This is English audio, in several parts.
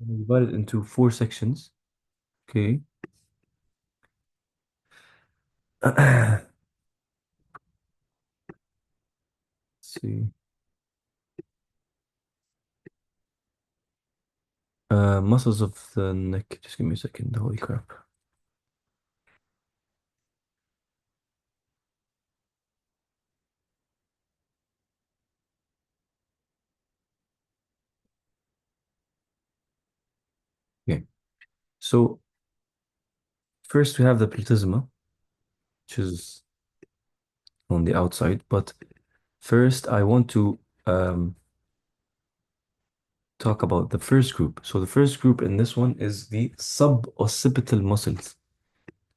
Divided into 4 sections. Okay. Let's see. Muscles of the neck. Just give me a second. Holy crap. Okay. So first we have the platysma, which is on the outside. But first I want to talk about the first group. So the first group in this one is the suboccipital muscles.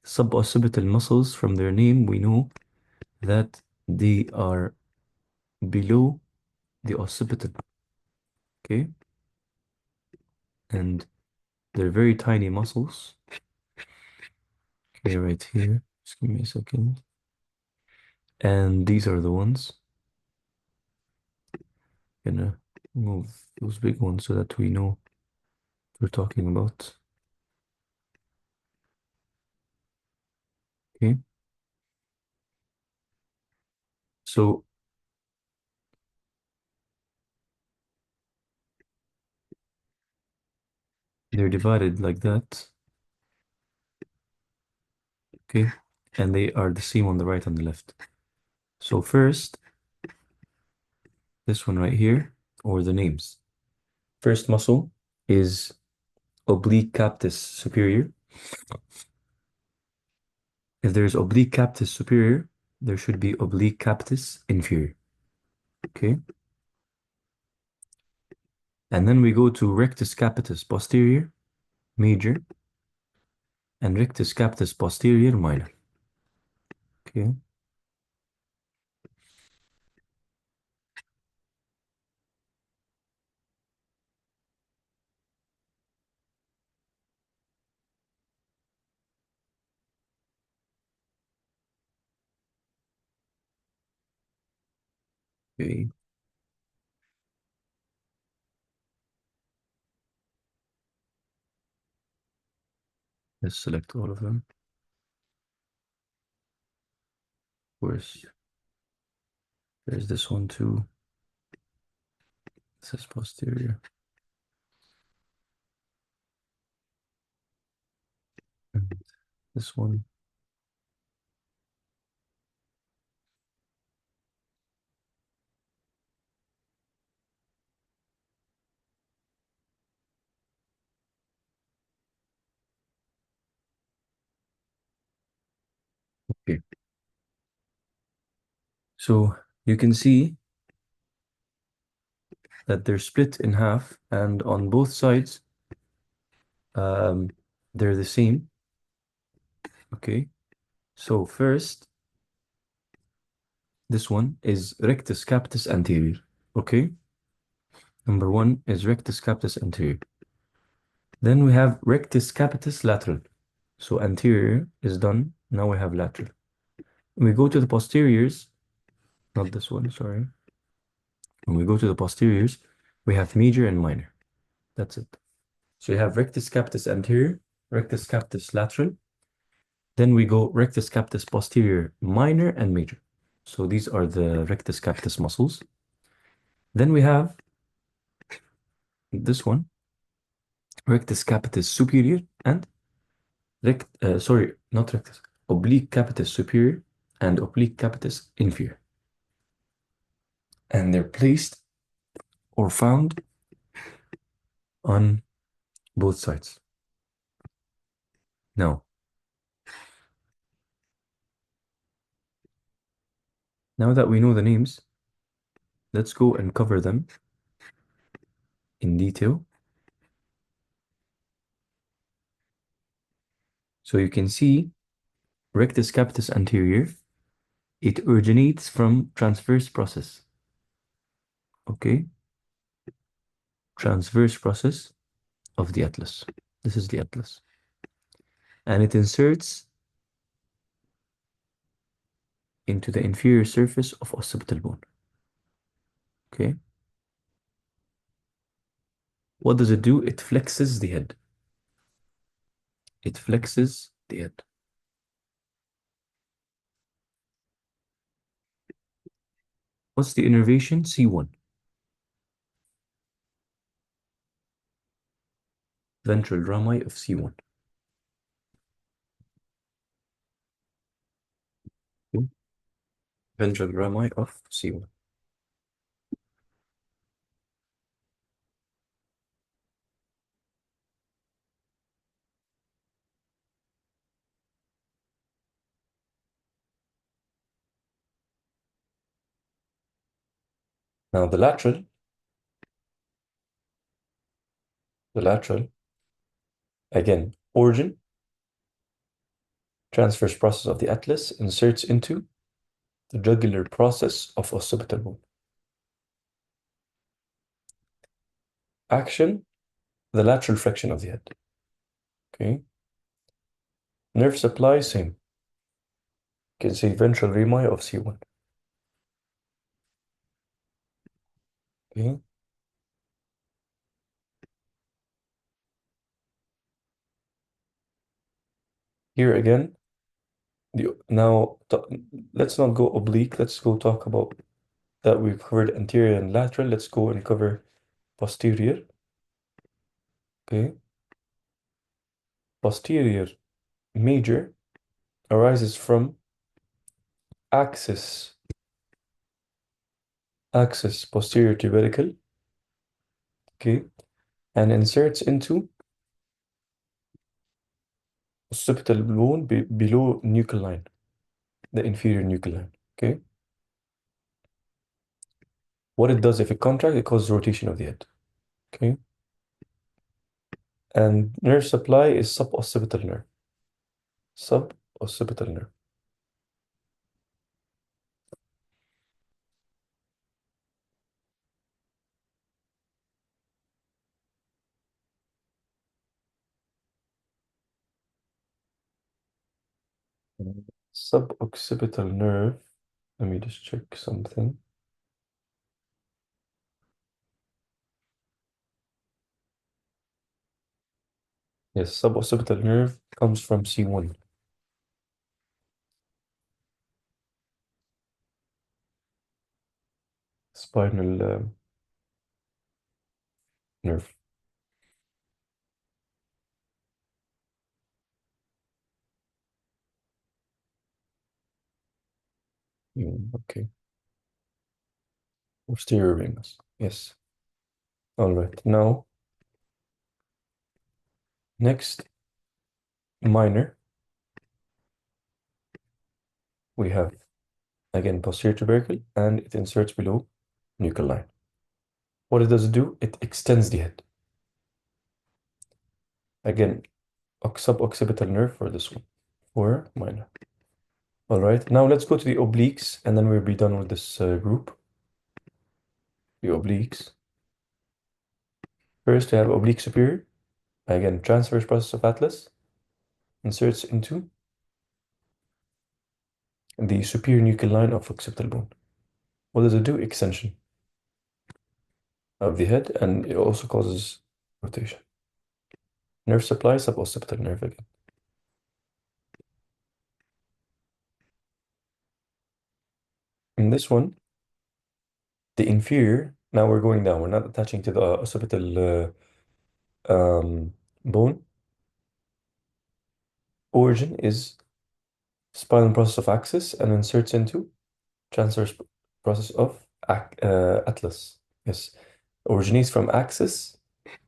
Suboccipital muscles, from their name, we know that they are below the occipital. Okay. And they're very tiny muscles. Okay, right here. Just give me a second. And these are the ones. Gonna move those big ones so that we know what we're talking about. Okay. So they're divided like that. Okay. And they are the same on the right and the left. So first, this one right here, or the names. First muscle is oblique captus superior. If there's oblique captus superior, there should be oblique captus inferior. Okay. And then we go to rectus capitis posterior, major, and rectus capitis posterior, minor. Okay. Okay. Let's select all of them. Of course, there's this one too. This is posterior. And this one. Okay. So you can see that they're split in half, and on both sides, um, they're the same. Okay. So first, this one is rectus capitis anterior. Okay. Number one is rectus capitis anterior. Then we have rectus capitis lateral. So anterior is done. Now we have lateral. When we go to the posteriors, not this one, sorry. When we go to the posteriors, we have major and minor. That's it. So you have rectus capitis anterior, rectus capitis lateral. Then we go rectus capitis posterior, minor and major. So these are the rectus capitis muscles. Then we have this one, rectus capitis superior and not rectus, oblique capitis superior and oblique capitis inferior. And they're placed or found on both sides. Now that we know the names, let's go and cover them in detail. So you can see rectus capitis anterior, it originates from transverse process. Okay? Transverse process of the atlas. This is the atlas. And it inserts into the inferior surface of occipital bone. Okay? What does it do? It flexes the head. It flexes the head. What's the innervation? C1. Ventral rami of C1. Okay. Ventral rami of C1. Now the lateral, again, origin, transverse process of the atlas, inserts into the jugular process of occipital bone. Action, the lateral flexion of the head. Okay. Nerve supply, same. You can say ventral rami of C1. Okay. Here again, now let's not go oblique. Let's go talk about that we've covered anterior and lateral. Let's go and cover posterior. Okay. Posterior major arises from axis posterior tubercle, okay, and inserts into occipital bone below nuchal line, the inferior nuchal line, okay. What it does, if it contracts, it causes rotation of the head, okay. And nerve supply is suboccipital nerve, suboccipital nerve. Suboccipital nerve. Let me just check something. Yes, suboccipital nerve comes from C1. Spinal nerve. Okay. Posterior ramus. Yes. All right. Now, next minor, we have again posterior tubercle, and it inserts below nuchal line. What it does do? It extends the head. Again, suboccipital nerve for this one, for minor. All right. Now let's go to the obliques, and then we'll be done with this group. The obliques. First, we have oblique superior. Again, transverse process of atlas inserts into the superior nuchal line of occipital bone. What does it do? Extension of the head, and it also causes rotation. Nerve supply, suboccipital nerve again. In this one, the inferior, now we're going down. We're not attaching to the occipital bone. Origin is spinal process of axis and inserts into transverse process of atlas. Yes, originates from axis,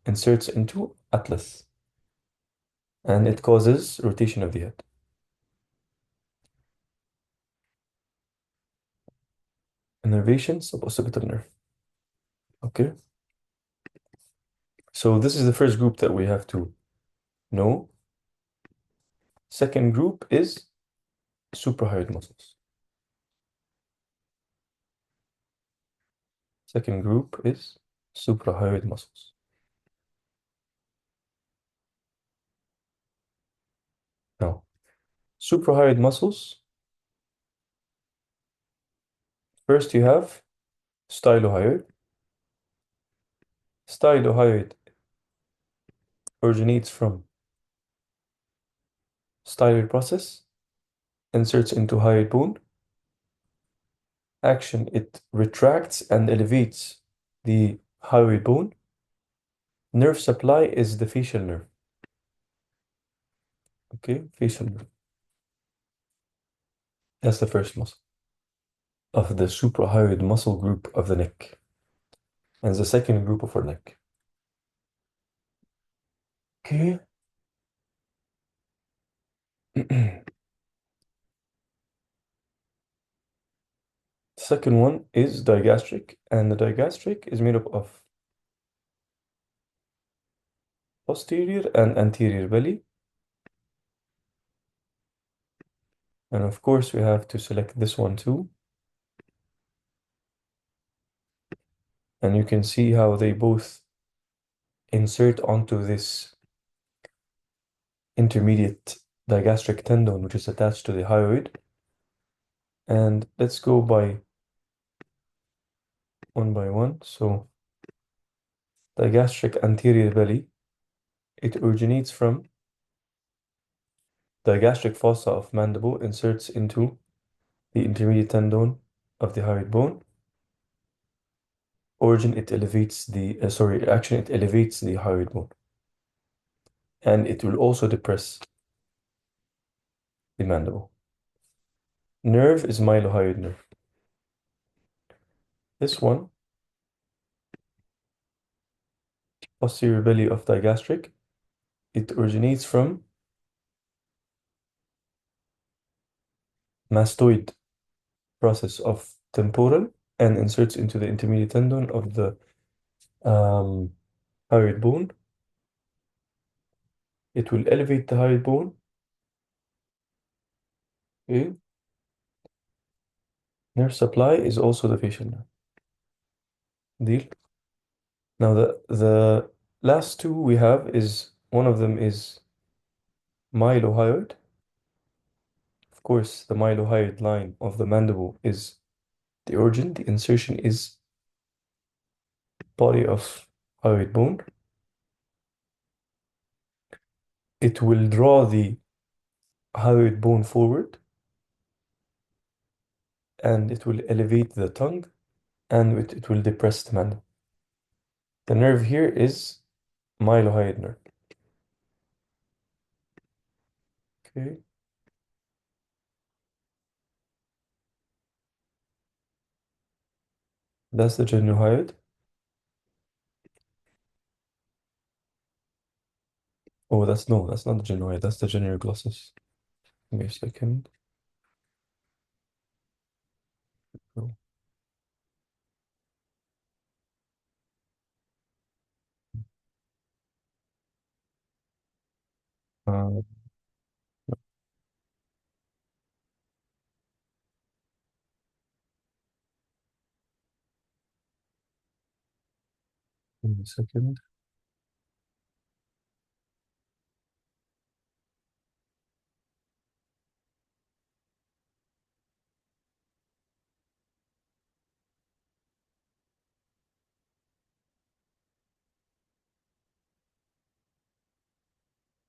inserts into atlas, and it causes rotation of the head. Innervation, suboccipital nerve. Okay. So this is the first group that we have to know. Second group is suprahyoid muscles. Second group is suprahyoid muscles. Now, suprahyoid muscles, first you have stylohyoid. Stylohyoid originates from styloid process, inserts into hyoid bone. Action, it retracts and elevates the hyoid bone. Nerve supply is the facial nerve. Okay, facial nerve. That's the first muscle of the suprahyoid muscle group of the neck. And the second group of our neck. Okay. Second one is digastric, and the digastric is made up of posterior and anterior belly. And of course, we have to select this one too. And you can see how they both insert onto this intermediate digastric tendon, which is attached to the hyoid. And let's go by one. So digastric anterior belly, it originates from digastric fossa of mandible, inserts into the intermediate tendon of the hyoid bone. Origin, it elevates the, action, it elevates the hyoid bone. And it will also depress the mandible. Nerve is mylohyoid nerve. This one, posterior belly of digastric, it originates from mastoid process of temporal and inserts into the intermediate tendon of the hyoid bone. It will elevate the hyoid bone. Okay. Nerve supply is also the facial nerve. Deal. Now the last two we have is one of them is Mylohyoid. Of course, the Mylohyoid line of the mandible is the origin. The insertion is body of hyoid bone. It will draw the hyoid bone forward and it will elevate the tongue and it will depress the mandible. The nerve here is Mylohyoid nerve. Okay. That's the Geniohyoid. Oh, that's not the Geniohyoid. That's the Genioglossus. Give me a second. Oh. Uh, Give me a second.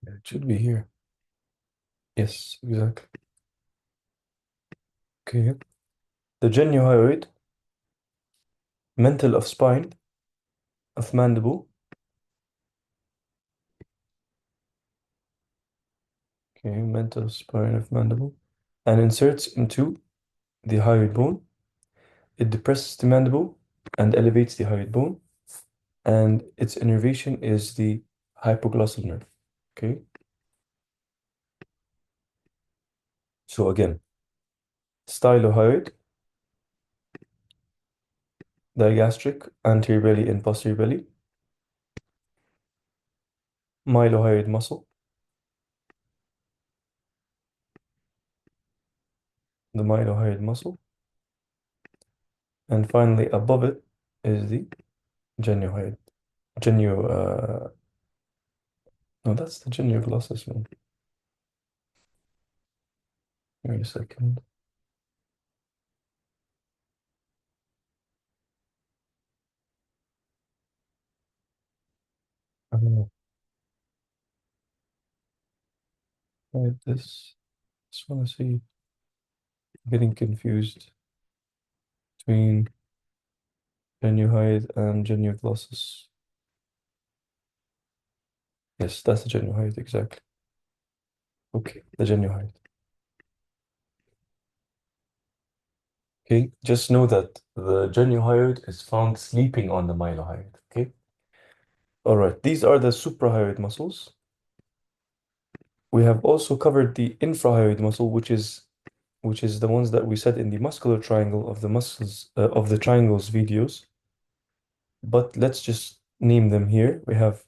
Yeah, it should be here. Yes, exactly. Okay. The Geniohyoid, mental of spine, of mandible. Okay, mental of spine of mandible. And inserts into the hyoid bone. It depresses the mandible and elevates the hyoid bone. And its innervation is the hypoglossal nerve. Okay. So again, Stylohyoid, digastric, anterior belly and posterior belly. Mylohyoid muscle, the mylohyoid muscle. And finally, above it is the geniohyoid. No, that's the genioglossus one. Wait a second. Oh, hide this. Just want to see. I'm getting confused between Geniohyoid and Genioglossus. Yes, that's the Geniohyoid, exactly. Okay, the Geniohyoid. Okay, just know that the Geniohyoid is found sleeping on the Mylohyoid. Okay. All right, these are the suprahyoid muscles. We have also covered the infrahyoid muscle, which is the ones that we said in the muscular triangle of the muscles of the triangles videos. But let's just name them here. We have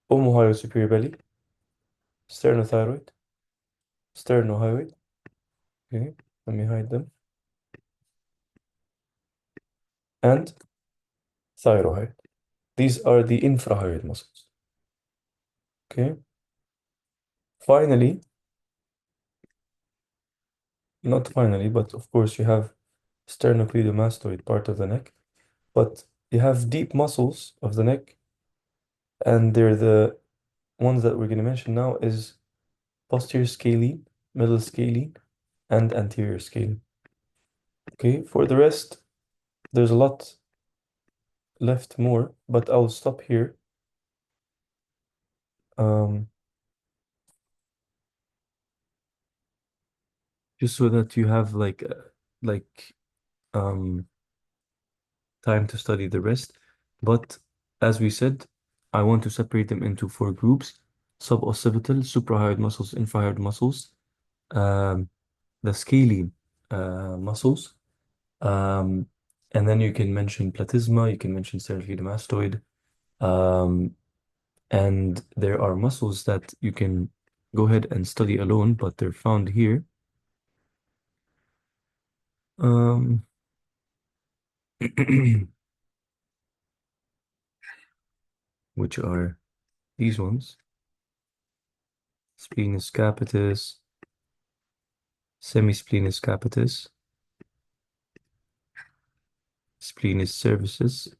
omohyoid superior belly, sternothyroid, sternohyoid. Okay, let me hide them. And thyroid. These are the infrahyoid muscles. Okay. Finally, not finally, but of course you have sternocleidomastoid part of the neck, but you have deep muscles of the neck, and they're the ones that we're going to mention now is posterior scalene, middle scalene, and anterior scalene. Okay, for the rest, there's a lot left more, but I'll stop here. Um, just so that you have like um time to study the rest. But as we said, I want to separate them into four groups: suboccipital, suprahyoid muscles, infrahyoid muscles, um, the scalene muscles, um, and then you can mention platysma, you can mention sternohyoid, um, and there are muscles that you can go ahead and study alone, but they're found here, um, which are these ones: splenius capitis, semisplenus capitis, splenus cervicis.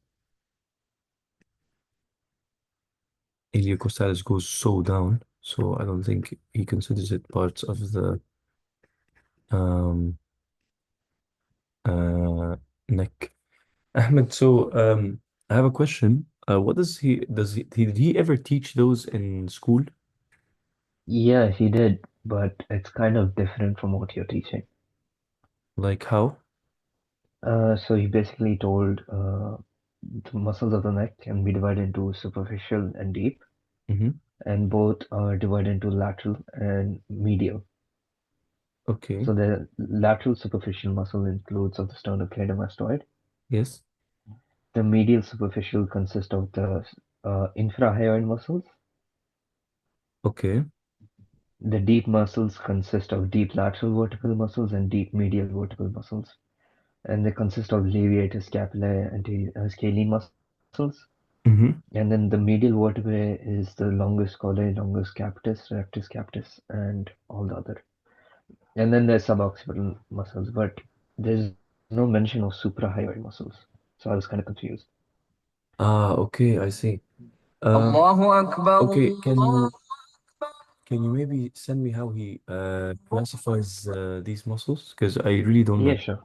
Iliocostalis goes so down, so I don't think he considers it parts of the um, uh, neck. Ahmed, so I have a question. What did he ever teach those in school? Yeah, he did, but it's kind of different from what you're teaching. Like how? So he basically told the muscles of the neck can be divided into superficial and deep, Mm-hmm. and both are divided into lateral and medial. Okay. So the lateral superficial muscle includes of the sternocleidomastoid. Yes. The medial superficial consists of the infrahyoid muscles. Okay. The deep muscles consist of deep lateral vertebral muscles and deep medial vertebral muscles, and they consist of levator, scapulae, and scalene muscles. Mm-hmm. And then the medial vertebrae is the longus colli, longus capitis, rectus capitis, and all the other. And then there's suboccipital muscles, but there's no mention of suprahyoid muscles. So I was kind of confused. Ah, okay, I see. Allahu Akbar. Okay, can you maybe send me how he classifies these muscles? Because I really don't Yeah, know. sure.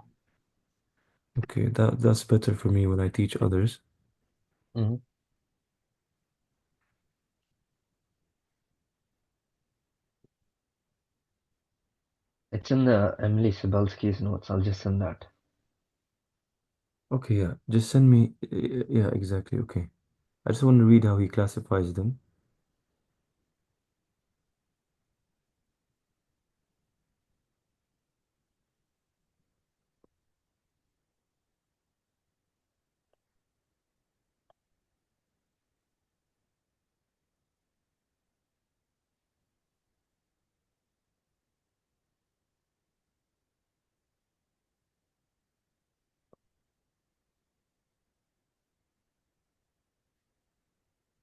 Okay, that's better for me when I teach others. hmm It's in the Emily Sibelski's notes. I'll just send that. Okay, yeah, just send me. Yeah, exactly. Okay, I just want to read how he classifies them.